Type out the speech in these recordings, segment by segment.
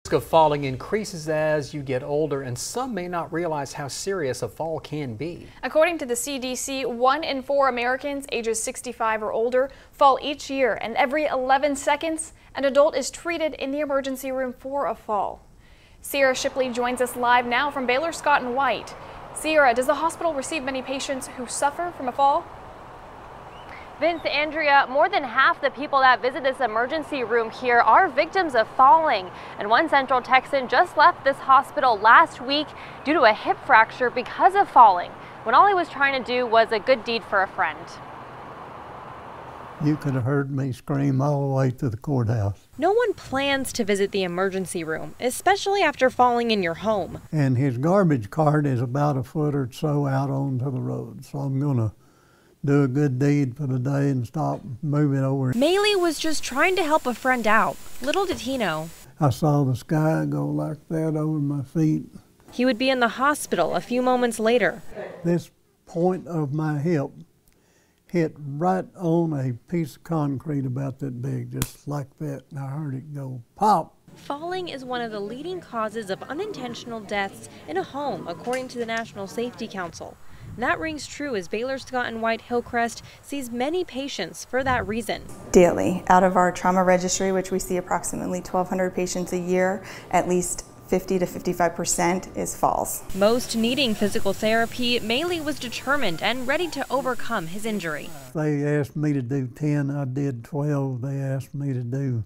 Risk of falling increases as you get older, and some may not realize how serious a fall can be. According to the CDC, 1 in 4 Americans ages 65 or older fall each year, and every 11 seconds, an adult is treated in the emergency room for a fall. Sierra Shipley joins us live now from Baylor Scott & White. Sierra, does the hospital receive many patients who suffer from a fall? Vince, Andrea, more than half the people that visit this emergency room here are victims of falling. And one Central Texan just left this hospital last week due to a hip fracture because of falling, when all he was trying to do was a good deed for a friend. You could have heard me scream all the way to the courthouse. No one plans to visit the emergency room, especially after falling in your home. And his garbage cart is about a foot or so out onto the road, so I'm going to do a good deed for the day and stop moving over. Maley was just trying to help a friend out. Little did he know. I saw the sky go like that over my feet. He would be in the hospital a few moments later. This point of my hip hit right on a piece of concrete about that big, just like that, and I heard it go pop. Falling is one of the leading causes of unintentional deaths in a home, according to the National Safety Council. And that rings true as Baylor Scott & White Hillcrest sees many patients for that reason. Daily, out of our trauma registry, which we see approximately 1,200 patients a year, at least 50 to 55% is falls. Most needing physical therapy, Maley was determined and ready to overcome his injury. They asked me to do 10, I did 12. They asked me to do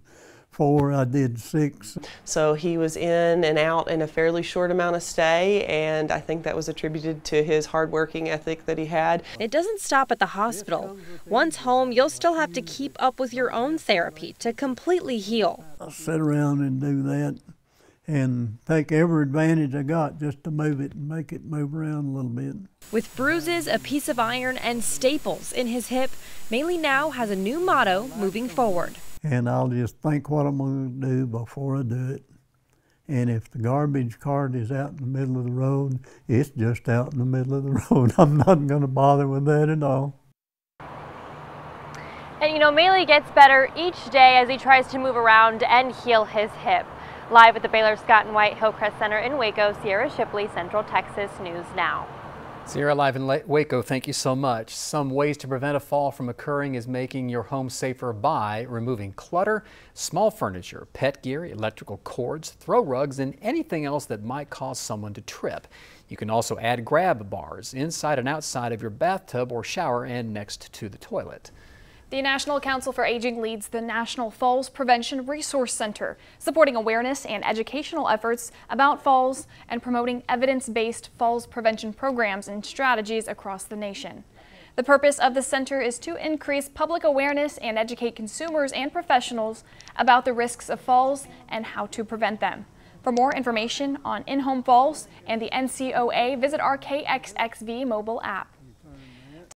4, I did 6. So he was in and out in a fairly short amount of stay, and I think that was attributed to his hard-working ethic that he had. It doesn't stop at the hospital. Once home, you'll still have to keep up with your own therapy to completely heal. I'll sit around and do that and take every advantage I got just to move it and make it move around a little bit. With bruises, a piece of iron, and staples in his hip, Maley now has a new motto moving forward. And I'll just think what I'm going to do before I do it. And if the garbage cart is out in the middle of the road, it's just out in the middle of the road. I'm not going to bother with that at all. And you know, Maley gets better each day as he tries to move around and heal his hip. Live at the Baylor Scott & White Hillcrest Center in Waco, Sierra Shipley, Central Texas News Now. Sierra, live in Waco, thank you so much. Some ways to prevent a fall from occurring is making your home safer by removing clutter, small furniture, pet gear, electrical cords, throw rugs, and anything else that might cause someone to trip. You can also add grab bars inside and outside of your bathtub or shower and next to the toilet. The National Council for Aging leads the National Falls Prevention Resource Center, supporting awareness and educational efforts about falls and promoting evidence-based falls prevention programs and strategies across the nation. The purpose of the center is to increase public awareness and educate consumers and professionals about the risks of falls and how to prevent them. For more information on in-home falls and the NCOA, visit our KXXV mobile app.